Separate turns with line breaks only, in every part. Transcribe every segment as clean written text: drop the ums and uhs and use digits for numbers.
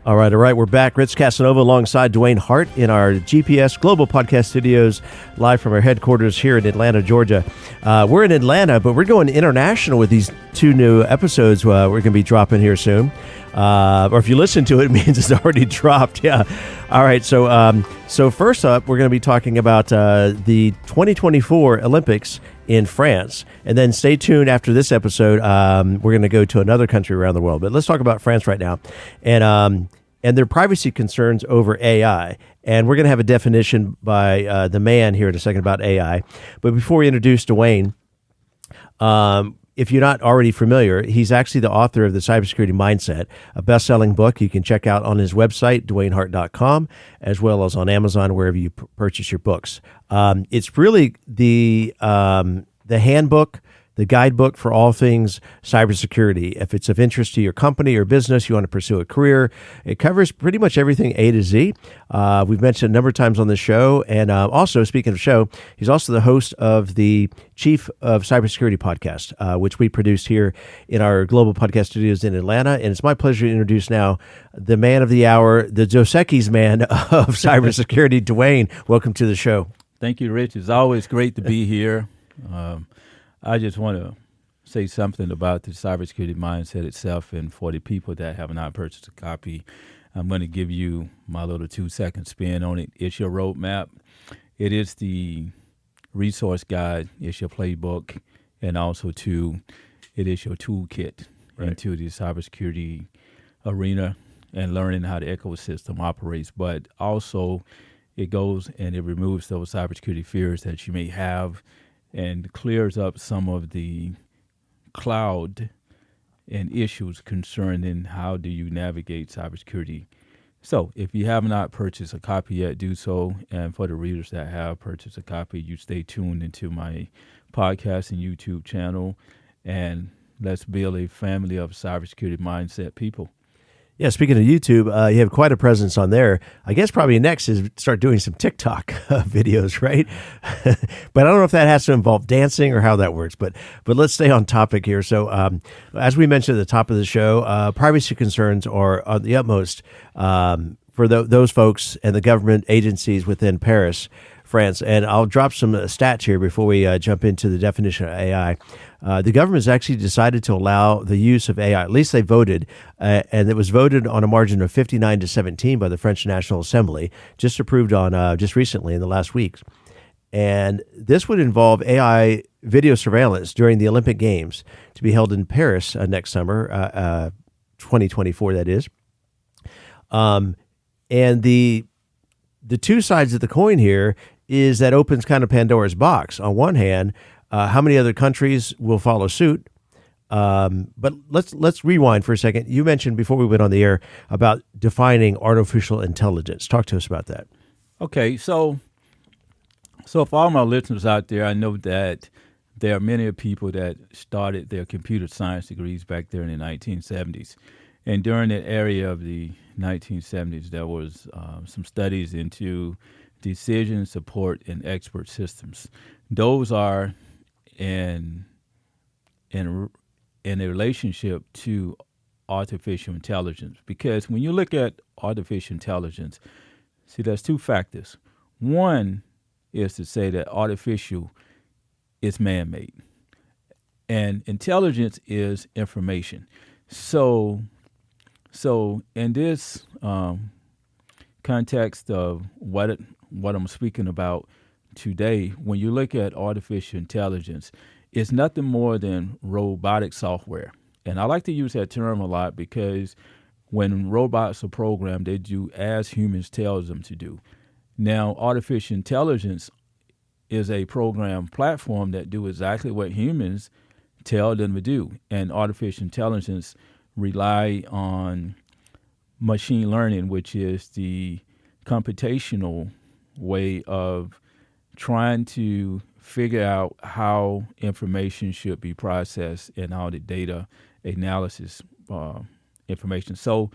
All right. We're back. Rich Casanova alongside Dewayne Hart in our GPS Global Podcast Studios, live from our headquarters here in Atlanta, Georgia. We're in Atlanta, but we're going international with these two new episodes we're going to be dropping here soon. Or if you listen to it, it means it's already dropped. Yeah. All right. So first up, we're going to be talking about the 2024 Olympics in France. And then stay tuned after this episode. We're going to go to another country around the world. But let's talk about France right now. And their privacy concerns over AI. And we're going to have a definition by the man here in a second about AI. But before we introduce Dewayne, if you're not already familiar, he's actually the author of the Cybersecurity Mindset, a best-selling book you can check out on his website, DewayneHart.com, as well as on Amazon, wherever you purchase your books. It's really the handbook, the guidebook for all things cybersecurity. If it's of interest to your company or business, you want to pursue a career, it covers pretty much everything A to Z. We've mentioned a number of times on the show. And also, speaking of show, he's also the host of the Chief of Cybersecurity podcast, which we produce here in our global podcast studios in Atlanta. And it's my pleasure to introduce now the man of the hour, the Dos Equis man of cybersecurity, Dewayne. Welcome to the show.
Thank you, Rich. It's always great to be here. I just want to say something about the cybersecurity mindset itself, and for the people that have not purchased a copy, I'm going to give you my little 2-second spin on it. It's your roadmap. It is the resource guide. It's your playbook, and also it is your toolkit into the cybersecurity arena and learning how the ecosystem operates. But also, it goes and it removes those cybersecurity fears that you may have, and clears up some of the cloud and issues concerning how do you navigate cybersecurity. So if you have not purchased a copy yet, do so. And for the readers that have purchased a copy, you stay tuned into my podcast and YouTube channel, and let's build a family of cybersecurity mindset people.
Yeah, speaking of YouTube, you have quite a presence on there. I guess probably next is start doing some TikTok videos, right? But I don't know if that has to involve dancing or how that works. But let's stay on topic here. So as we mentioned at the top of the show, privacy concerns are of the utmost for those folks and the government agencies within Paris, France. And I'll drop some stats here before we jump into the definition of AI. The government has actually decided to allow the use of AI. At least they voted, and it was voted on a margin of 59-17 by the French National Assembly, just approved on just recently in the last weeks. And this would involve AI video surveillance during the Olympic Games to be held in Paris next summer, 2024, that is. And the two sides of the coin here is that opens kind of Pandora's box. On one hand, how many other countries will follow suit? But let's rewind for a second. You mentioned before we went on the air about defining artificial intelligence. Talk to us about that.
Okay, so for all my listeners out there, I know that there are many people that started their computer science degrees back there in the 1970s. And during that area of the 1970s, there was some studies into decision support and expert systems. Those are in a relationship to artificial intelligence, because when you look at artificial intelligence, see, there's two factors. One is to say that artificial is man-made, and intelligence is information. So in this context of what I'm speaking about today, when you look at artificial intelligence, it's nothing more than robotic software. And I like to use that term a lot because when robots are programmed, they do as humans tell them to do. Now, artificial intelligence is a program platform that do exactly what humans tell them to do. And artificial intelligence rely on machine learning, which is the computational way of trying to figure out how information should be processed and how the data analysis information. So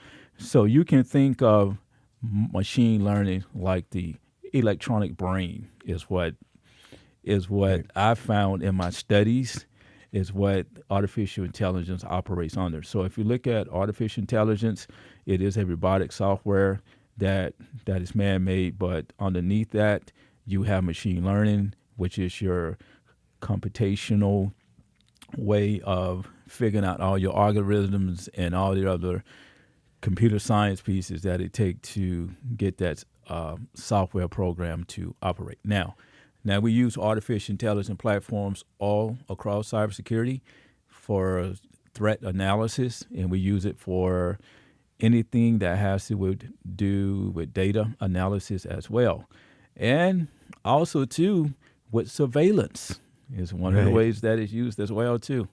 you can think of machine learning like the electronic brain is what I found in my studies. is what artificial intelligence operates under. So if you look at artificial intelligence, it is a robotic software that is man-made, but underneath that, you have machine learning, which is your computational way of figuring out all your algorithms and all the other computer science pieces that it takes to get that software program to operate. Now we use artificial intelligence platforms all across cybersecurity for threat analysis, and we use it for anything that has to do with data analysis as well. And also, too, with surveillance is one of the ways that it's used as well, too.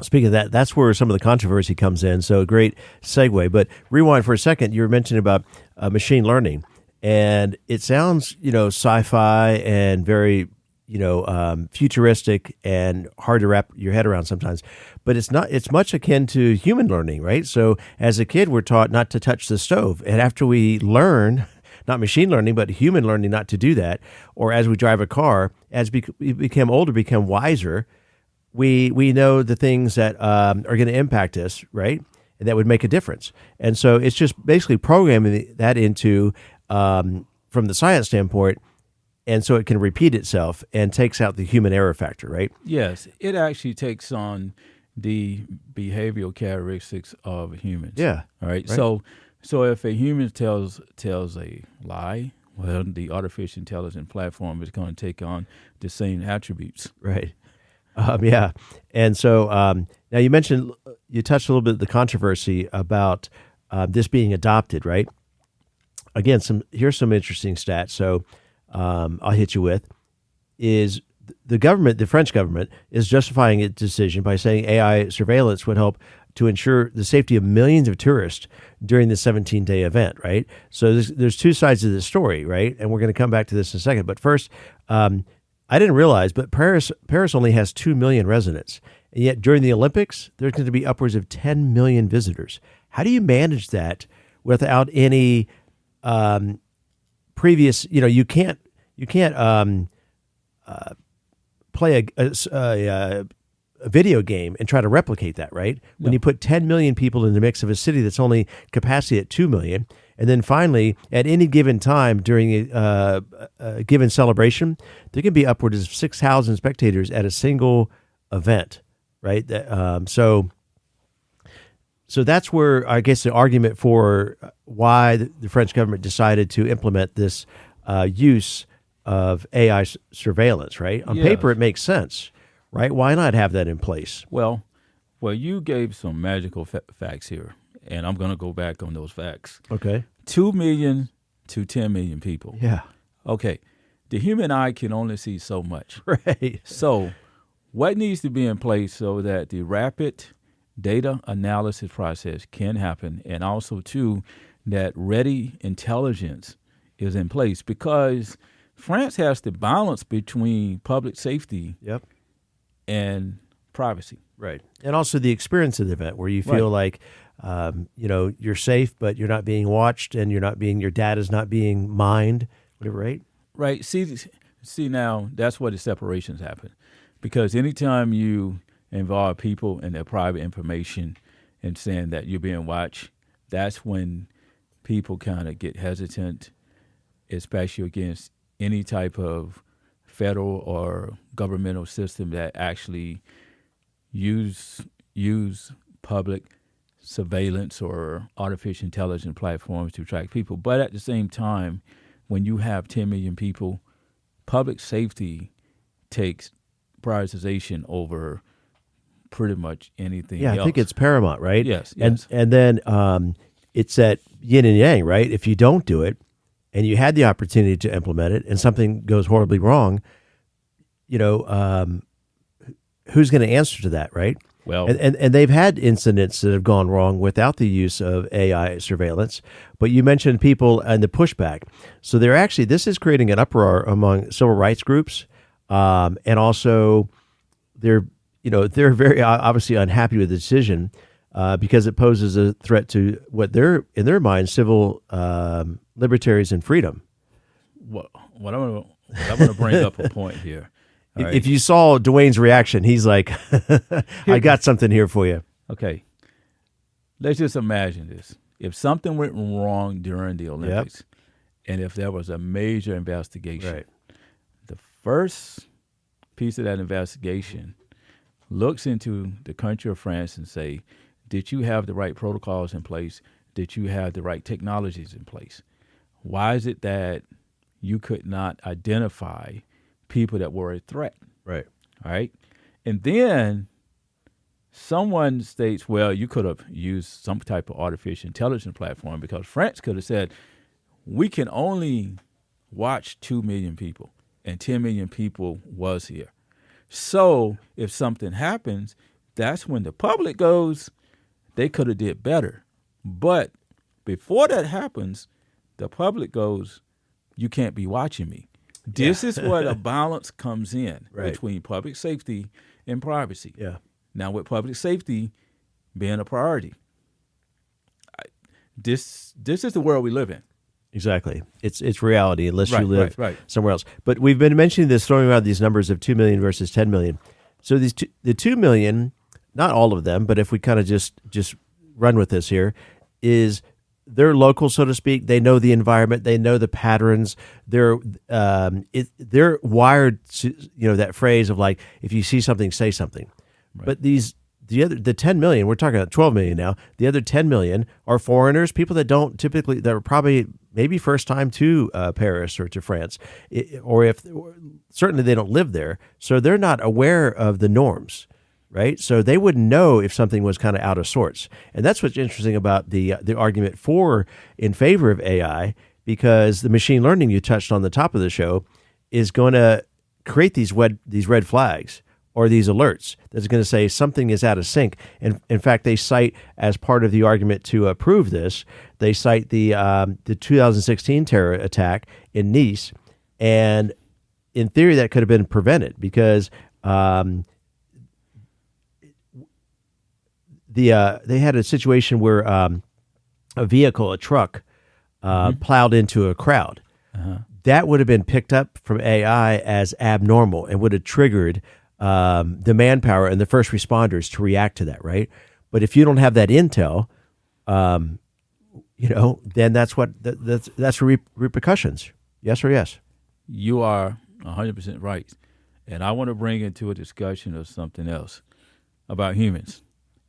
Speaking of that, that's where some of the controversy comes in. So a great segue. But rewind for a second. You were mentioning about machine learning, and it sounds, sci-fi and very, futuristic and hard to wrap your head around sometimes. But it's not. It's much akin to human learning, right? So as a kid, we're taught not to touch the stove, and after we learn, not machine learning, but human learning, not to do that, or as we drive a car, as we become older, become wiser, we know the things that are going to impact us, right? And that would make a difference. And so it's just basically programming that into, from the science standpoint, and so it can repeat itself and takes out the human error factor, right?
Yes, it actually takes on the behavioral characteristics of humans.
Yeah.
All right. So if a human tells a lie, well, the artificial intelligence platform is going to take on the same attributes.
Right. Yeah. And so now you touched a little bit of the controversy about this being adopted, right? Again, here's some interesting stats. So I'll hit you with is the French government is justifying its decision by saying AI surveillance would help to ensure the safety of millions of tourists during the 17-day event, right? So there's two sides of the story, right? And we're going to come back to this in a second. But first, I didn't realize, but Paris only has 2 million residents. And yet during the Olympics, there's going to be upwards of 10 million visitors. How do you manage that without any previous, you can't play a video game and try to replicate that, right? No. When you put 10 million people in the mix of a city that's only capacity at 2 million, and then finally, at any given time during a given celebration, there can be upwards of 6,000 spectators at a single event, right? So that's where I guess the argument for why the French government decided to implement this use of AI surveillance, right? On paper, it makes sense, right? Why not have that in place?
Well, you gave some magical facts here, and I'm going to go back on those facts.
Okay.
2 million to 10 million people.
Yeah.
Okay. The human eye can only see so much.
Right.
So what needs to be in place so that the rapid data analysis process can happen, and also, too, that ready intelligence is in place, because France has the balance between public safety and privacy.
Right. And also the experience of the event where you feel like, you're safe, but you're not being watched and your data's not being mined, whatever, right?
Right. See now, that's where the separations happen. Because anytime you involve people in their private information and saying that you're being watched, that's when people kind of get hesitant, especially against any type of federal or governmental system that actually use public surveillance or artificial intelligence platforms to track people. But at the same time, when you have 10 million people, public safety takes prioritization over pretty much anything else.
I think it's paramount, right?
Yes.
And then it's that yin and yang, right? If you don't do it and you had the opportunity to implement it and something goes horribly wrong, who's going to answer to that, right?
Well,
and they've had incidents that have gone wrong without the use of AI surveillance. But you mentioned people and the pushback. So this is creating an uproar among civil rights groups, and also they're very obviously unhappy with the decision because it poses a threat to what they're in their mind civil liberties and freedom.
What I want to bring up a point here All
If
right.
you saw Dwayne's reaction, he's like, I got something here for you.
Okay. Let's just imagine this. If something went wrong during the Olympics, and if there was a major investigation,
Right.
the first piece of that investigation looks into the country of France and say, did you have the right protocols in place? Did you have the right technologies in place? Why is it that you could not identify people that were a threat?
Right.
All right. And then someone states, well, you could have used some type of artificial intelligence platform, because France could have said, we can only watch 2 million people, and 10 million people was here. So if something happens, that's when the public goes, they could have did better. But before that happens, the public goes, you can't be watching me. This is where the balance comes in between public safety and privacy.
Yeah.
Now, with public safety being a priority, this is the world we live in.
Exactly. It's reality unless you live
right.
somewhere else. But we've been mentioning this, throwing around these numbers of 2 million versus 10 million. So the 2 million, not all of them, but if we kind of just run with this here, is they're local, so to speak. They know the environment. They know the patterns. They're wired to, that phrase of like, if you see something, say something. Right. But the 10 million, we're talking about 12 million now. The other 10 million are foreigners, people that don't typically, that are probably maybe first time to Paris or to France, or certainly they don't live there. So they're not aware of the norms. Right, so they wouldn't know if something was kind of out of sorts, and that's what's interesting about the argument in favor of AI, because the machine learning you touched on the top of the show is going to create these red flags or these alerts that's going to say something is out of sync. And in fact, they cite, as part of the argument to prove this, they cite the 2016 terror attack in Nice, and in theory that could have been prevented because. They had a situation where a truck, plowed into a crowd. Uh-huh. That would have been picked up from AI as abnormal and would have triggered the manpower and the first responders to react to that, right? But if you don't have that intel, then that's repercussions. Yes or yes?
You are 100% right. And I want to bring into a discussion of something else about humans.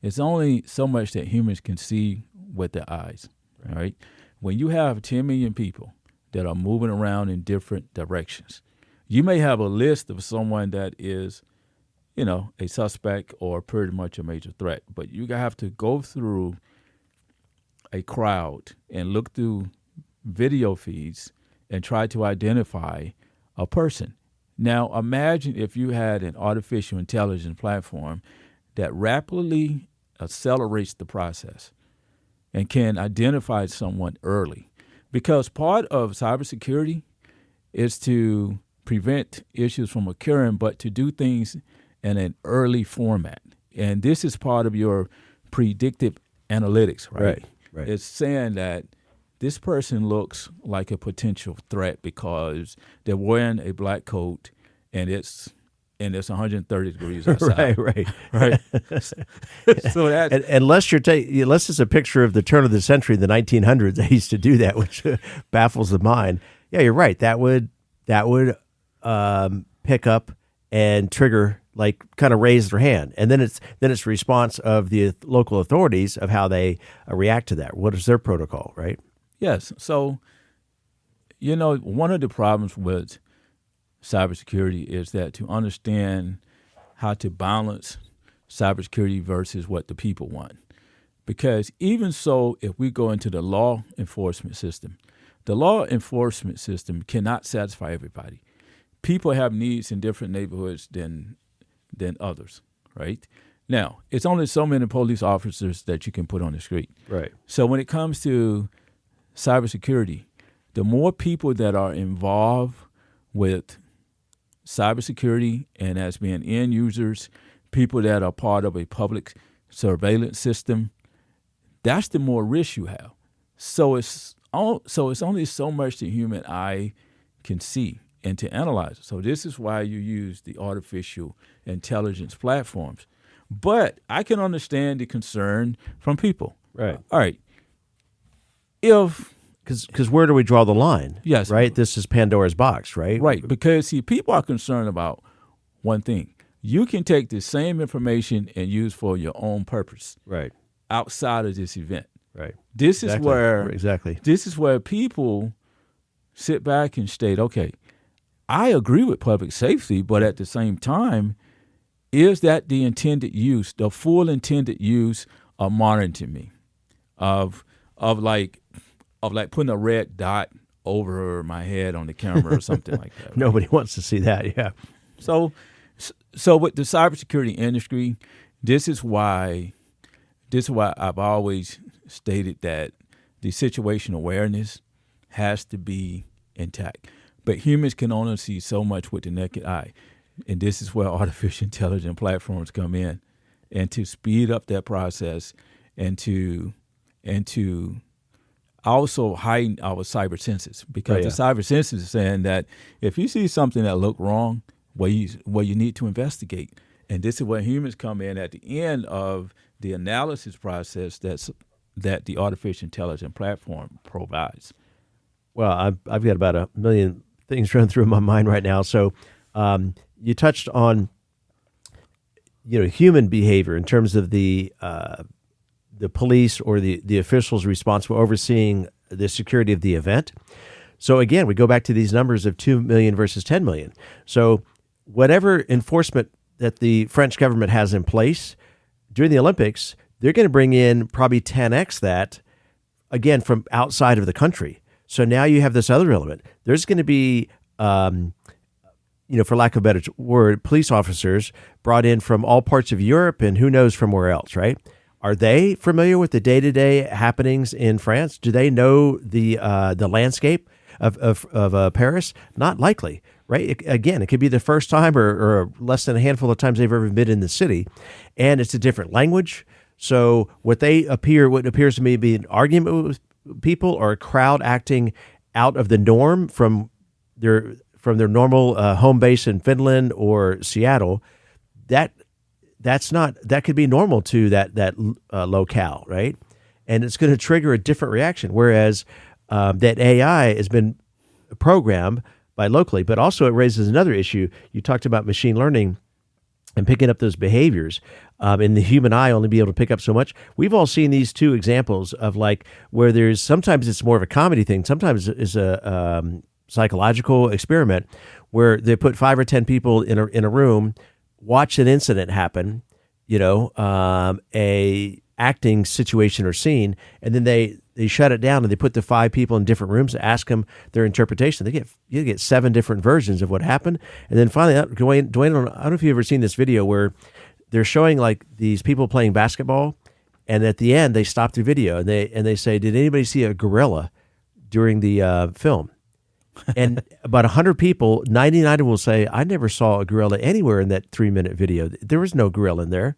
It's only so much that humans can see with their eyes, right? When you have 10 million people that are moving around in different directions, you may have a list of someone that is, a suspect or pretty much a major threat, but you have to go through a crowd and look through video feeds and try to identify a person. Now, imagine if you had an artificial intelligence platform that rapidly accelerates the process and can identify someone early. Because part of cybersecurity is to prevent issues from occurring, but to do things in an early format. And this is part of your predictive analytics, right? Right. It's saying that this person looks like a potential threat because they're wearing a black coat and it's 130 degrees outside. right. So that,
unless unless it's a picture of the turn of the century, the 1900s, they used to do that, which baffles the mind. Yeah, you're right. That would pick up and trigger, like, kind of raise their hand, and then it's response of the local authorities of how they react to that. What is their protocol, right?
Yes. So, one of the problems with cybersecurity is that to understand how to balance cybersecurity versus what the people want. Because even so, if we go into the law enforcement system cannot satisfy everybody. People have needs in different neighborhoods than others, right? Now, it's only so many police officers that you can put on the street.
Right.
So when it comes to cybersecurity, the more people that are involved with cybersecurity and as being end users, people that are part of a public surveillance system, that's the more risk you have. So it's only so much the human eye can see. and to analyze it. So this is why you use the artificial intelligence platforms. But I can understand the concern from people.
Right.
All right. If
Because where do we draw the line?
Yes.
Right? This is Pandora's box, right?
Right. Because, see, people are concerned about one thing. You can take the same information and use for your own purpose.
Right.
Outside of this event.
Right.
This
Exactly.
This is where people sit back and state, okay, I agree with public safety, but at the same time, is that the intended use, the full intended use of monitoring me, of like putting a red dot over my head on the camera or something like that. Right?
Nobody wants to see that. Yeah.
So with the cybersecurity industry, this is why I've always stated that the situation awareness has to be intact. But humans can only see so much with the naked eye. And this is where artificial intelligence platforms come in, and to speed up that process and to also heighten our cyber senses, because the cyber senses is saying that if you see something that look wrong, well, you need to investigate. And this is where humans come in at the end of the analysis process that the artificial intelligence platform provides.
Well, I've got about a million things running through my mind right now. So you touched on, human behavior in terms of the police or the officials responsible overseeing the security of the event. So again, we go back to these numbers of 2 million versus 10 million. So whatever enforcement that the French government has in place during the Olympics, they're going to bring in probably 10x that, again, from outside of the country. So now you have this other element. There's going to be, for lack of a better word, police officers brought in from all parts of Europe and who knows from where else, right? Are they familiar with the day-to-day happenings in France? Do they know the landscape of Paris? Not likely, right? It could be the first time or less than a handful of times they've ever been in the city, and it's a different language. So what appears to me to be an argument with people or a crowd acting out of the norm from their normal home base in Finland or Seattle, that could be normal to that locale, right? And it's going to trigger a different reaction. Whereas that AI has been programmed by locally, but also it raises another issue. You talked about machine learning and picking up those behaviors, and the human eye only be able to pick up so much. We've all seen these two examples of where sometimes it's more of a comedy thing, sometimes it's a psychological experiment where they put 5 or 10 people in a room, watch an incident happen, a acting situation or scene, and then they shut it down and they put the 5 people in different rooms, ask them their interpretation. You get 7 different versions of what happened, and then finally, Dewayne, I don't know if you've ever seen this video where they're showing these people playing basketball, and at the end they stop the video and they say, "Did anybody see a gorilla during the film?" And about 100 people, 99 will say, "I never saw a gorilla anywhere in that 3-minute video. There was no gorilla in there."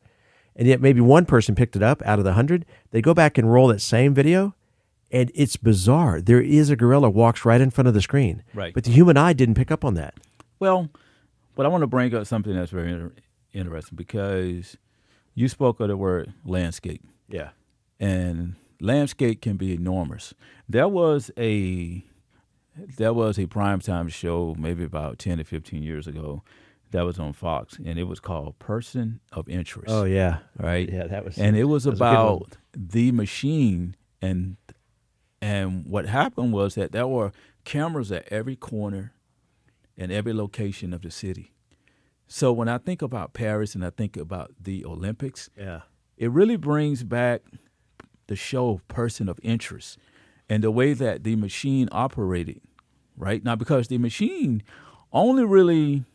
And yet maybe one person picked it up out of the 100. They go back and roll that same video, and it's bizarre. There is a gorilla walks right in front of the screen.
Right.
But the human eye didn't pick up on that.
Well, but I want to bring up something that's very interesting, because you spoke of the word landscape.
Yeah.
And landscape can be enormous. There was a primetime show maybe about 10 to 15 years ago that was on Fox, and it was called Person of Interest.
Oh, yeah.
Right?
Yeah, that was.
And it was
that
about the machine, and what happened was that there were cameras at every corner and every location of the city. So when I think about Paris and I think about the Olympics, it really brings back the show Person of Interest and the way that the machine operated, right? Now, because the machine only really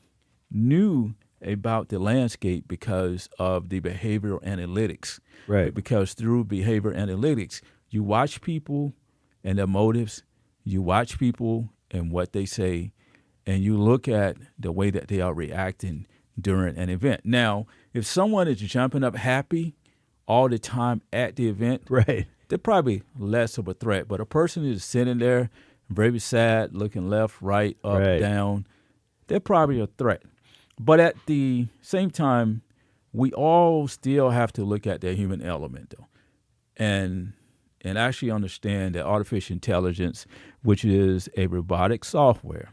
knew about the landscape because of the behavioral analytics.
Right.
Because through behavioral analytics, you watch people and their motives, you watch people and what they say, and you look at the way that they are reacting during an event. Now, if someone is jumping up happy all the time at the event,
right,
they're probably less of a threat. But a person who's sitting there very sad, looking left, right, up, down, they're probably a threat. But at the same time, we all still have to look at the human element, though, and actually understand that artificial intelligence, which is a robotic software,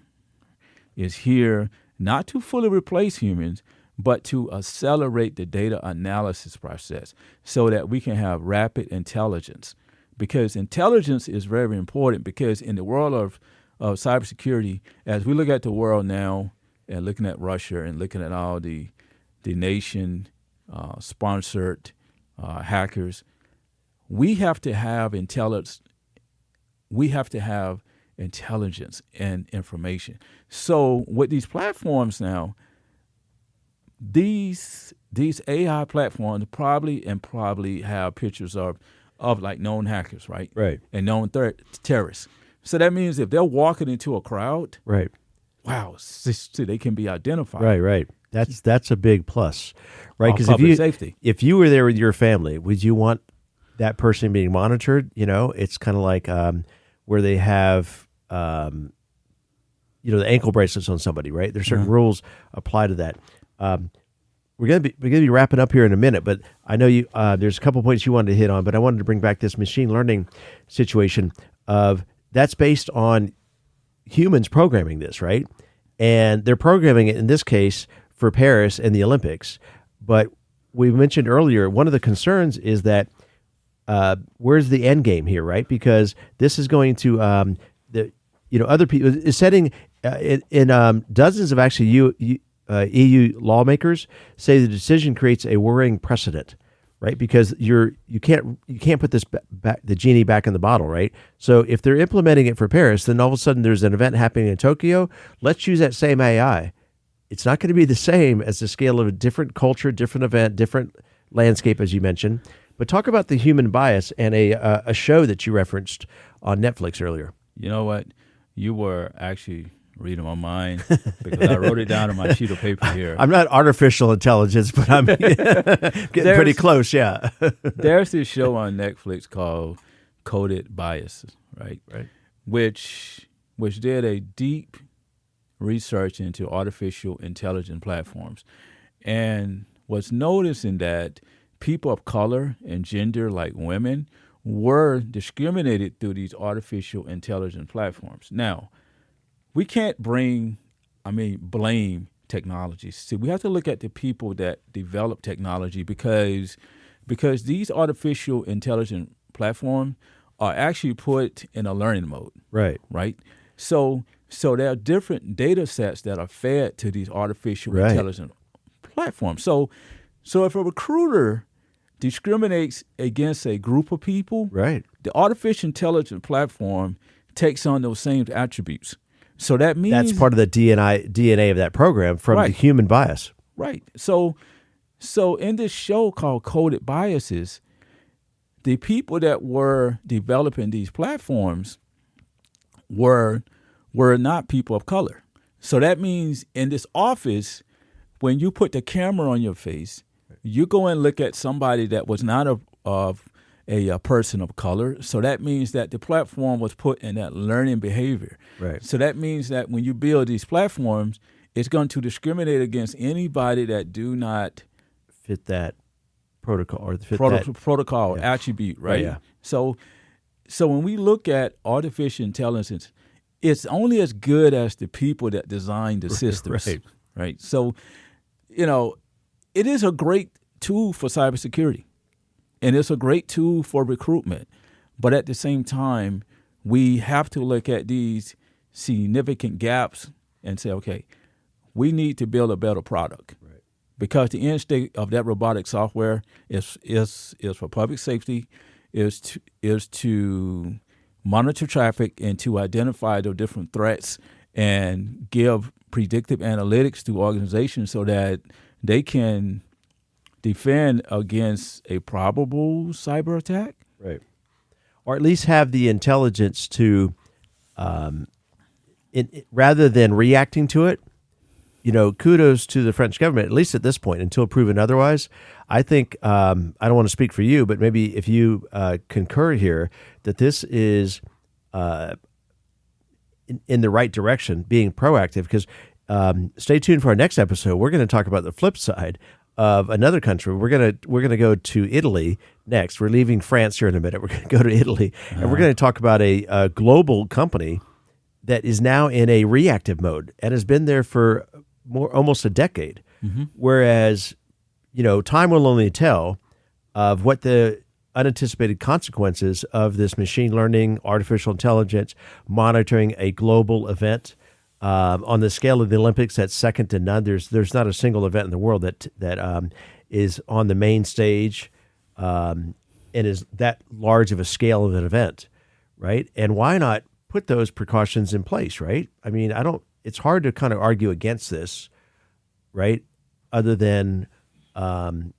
is here not to fully replace humans, but to accelerate the data analysis process so that we can have rapid intelligence. Because intelligence is very important, because in the world of cybersecurity, as we look at the world now and looking at Russia and looking at all the nation sponsored hackers, we have to have intelligence. We have to have intelligence and information. So with these platforms now, these AI platforms probably have pictures of like known hackers, right?
Right.
And known terrorists. So that means if they're walking into a crowd,
right,
wow, they can be identified.
Right. That's a big plus, right? Because if you were there with your family, would you want that person being monitored? It's kind of like where they have the ankle bracelets on somebody, right? There's certain rules apply to that. We're gonna be wrapping up here in a minute, but I know you. There's a couple points you wanted to hit on, but I wanted to bring back this machine learning situation of that's based on humans programming this, right? And they're programming it in this case for Paris and the Olympics. But we mentioned earlier, one of the concerns is that where's the end game here, right? Because this is going to other people is setting in dozens of actually EU lawmakers say the decision creates a worrying precedent, right? Because you can't put this the genie back in the bottle, right? So if they're implementing it for Paris, then all of a sudden there's an event happening in Tokyo. Let's use that same AI. It's not going to be the same as the scale of a different culture, different event, different landscape, as you mentioned. But talk about the human bias and a show that you referenced on Netflix earlier.
You know what? You were actually reading my mind because I wrote it down on my sheet of paper here.
I'm not artificial intelligence, but I'm getting pretty close, yeah.
There's this show on Netflix called Coded Biases, right?
Right.
Which did a deep research into artificial intelligence platforms and was noticing that people of color and gender like women were discriminated through these artificial intelligence platforms. Now, we can't blame technology. See, we have to look at the people that develop technology because these artificial intelligence platforms are actually put in a learning mode. Right. So there are different data sets that are fed to these artificial intelligence platforms. So if a recruiter discriminates against a group of people, the artificial intelligence platform takes on those same attributes. So that means
that's part of the DNA of that program from the human bias.
Right. So in this show called Coded Biases, the people that were developing these platforms were not people of color. So that means in this office, when you put the camera on your face, you go and look at somebody that was not a person of color. So that means that the platform was put in that learning behavior.
Right.
So that means that when you build these platforms, it's going to discriminate against anybody that do not
fit that protocol or
protocol attribute, right?
Yeah.
So when we look at artificial intelligence, it's only as good as the people that design the systems. Right. So, it is a great tool for cybersecurity. And it's a great tool for recruitment. But at the same time, we have to look at these significant gaps and say, okay, we need to build a better product.
Right.
Because the end state of that robotic software is for public safety, is to monitor traffic and to identify the different threats and give predictive analytics to organizations so that they can defend against a probable cyber attack.
Right. Or at least have the intelligence to, rather than reacting to it, kudos to the French government, at least at this point, until proven otherwise. I think, I don't want to speak for you, but maybe if you concur here, that this is in the right direction, being proactive, because stay tuned for our next episode. We're going to talk about the flip side of another country. We're gonna go to Italy next. We're leaving France here in a minute. We're going to go to Italy, and we're going to talk about a global company that is now in a reactive mode and has been there for almost a decade. Whereas, time will only tell of what the unanticipated consequences of this machine learning, artificial intelligence, monitoring a global event. On the scale of the Olympics, that's second to none. There's not a single event in the world that is on the main stage and is that large of a scale of an event, right? And why not put those precautions in place, right? I mean, it's hard to kind of argue against this, right? Other than to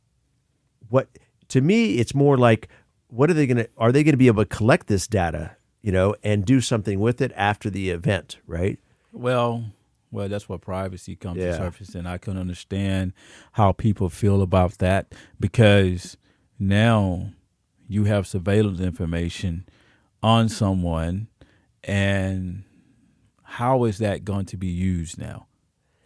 me, it's more like, are they going to be able to collect this data, and do something with it after the event, right?
Well, that's where privacy comes to surface, and I can understand how people feel about that, because now you have surveillance information on someone, and how is that going to be used now?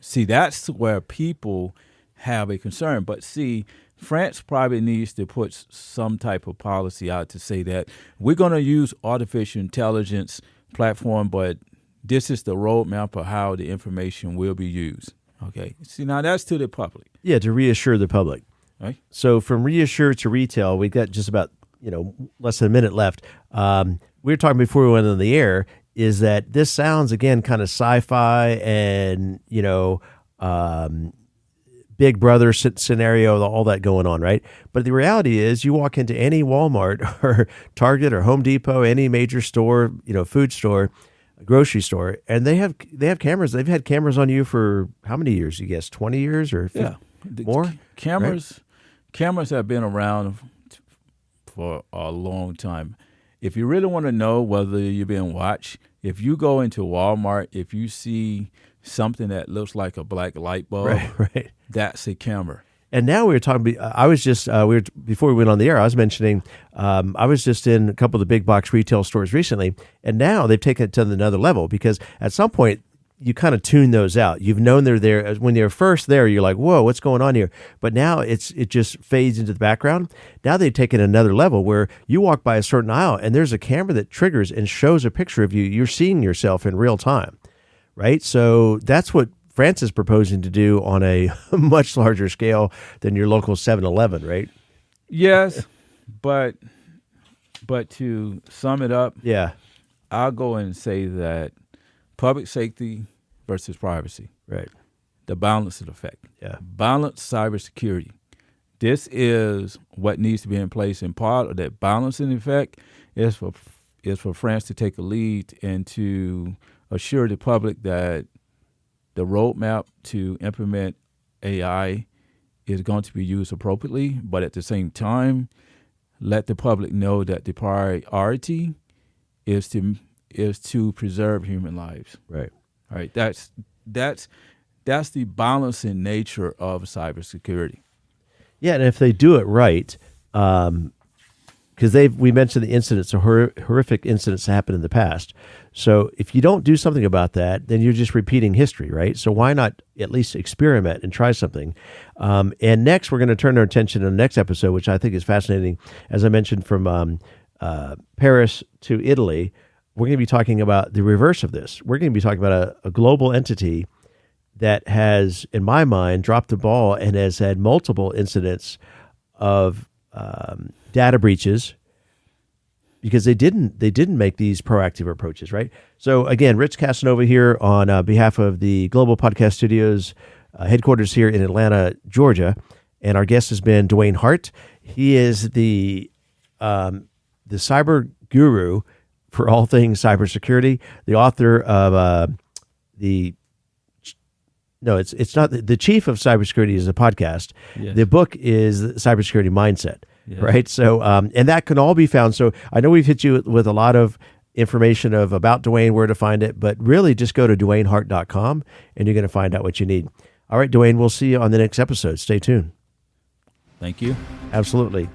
See, that's where people have a concern. But see, France probably needs to put some type of policy out to say that we're going to use artificial intelligence platform, but this is the roadmap of how the information will be used. Okay. See, now that's to the public.
Yeah, to reassure the public.
Right.
So from reassure to retail, we've got just about less than a minute left. We were talking before we went on the air, is that this sounds again kind of sci-fi and Big Brother scenario, all that going on, right? But the reality is, you walk into any Walmart or Target or Home Depot, any major store, food store, grocery store, and they have cameras. They've had cameras on you for how many years? You guess 20 years or 50, more?
Cameras have been around for a long time. If you really want to know whether you're being watched, if you go into Walmart, if you see something that looks like a black light bulb,
right.
That's a camera.
And now we were talking. I was just before we went on the air, I was mentioning I was just in a couple of the big box retail stores recently, and now they've taken it to another level, because at some point you kind of tune those out. You've known they're there. When they're first there, you're like, whoa, what's going on here? But now it just fades into the background. Now they've taken another level where you walk by a certain aisle and there's a camera that triggers and shows a picture of you. You're seeing yourself in real time, right? So that's what France is proposing to do on a much larger scale than your local 7-Eleven, right?
Yes, but to sum it up, I'll go and say that public safety versus privacy,
right?
The balance of effect, balanced cybersecurity. This is what needs to be in place, and part of that balancing effect is for France to take a lead and to assure the public that the roadmap to implement AI is going to be used appropriately, but at the same time, let the public know that the priority is to preserve human lives.
Right.
All right. That's the balancing nature of cybersecurity.
Yeah, and if they do it right, because we mentioned the incidents, the horrific incidents that happened in the past. So if you don't do something about that, then you're just repeating history, right? So why not at least experiment and try something? And next, we're going to turn our attention to the next episode, which I think is fascinating. As I mentioned, from Paris to Italy, we're going to be talking about the reverse of this. We're going to be talking about a global entity that has, in my mind, dropped the ball and has had multiple incidents of data breaches because they didn't make these proactive approaches, right? So again, Rich Casanova here on behalf of the Global Podcast Studios headquarters here in Atlanta, Georgia, and our guest has been Dewayne Hart. He is the cyber guru for all things cybersecurity, the author of it's not the chief of cybersecurity is a podcast. Yes. The book is Cybersecurity Mindset. Yes. Right. So, and that can all be found. So I know we've hit you with a lot of information about Dewayne, where to find it, but really just go to DewayneHart.com and you're going to find out what you need. All right, Dewayne, we'll see you on the next episode. Stay tuned.
Thank you.
Absolutely.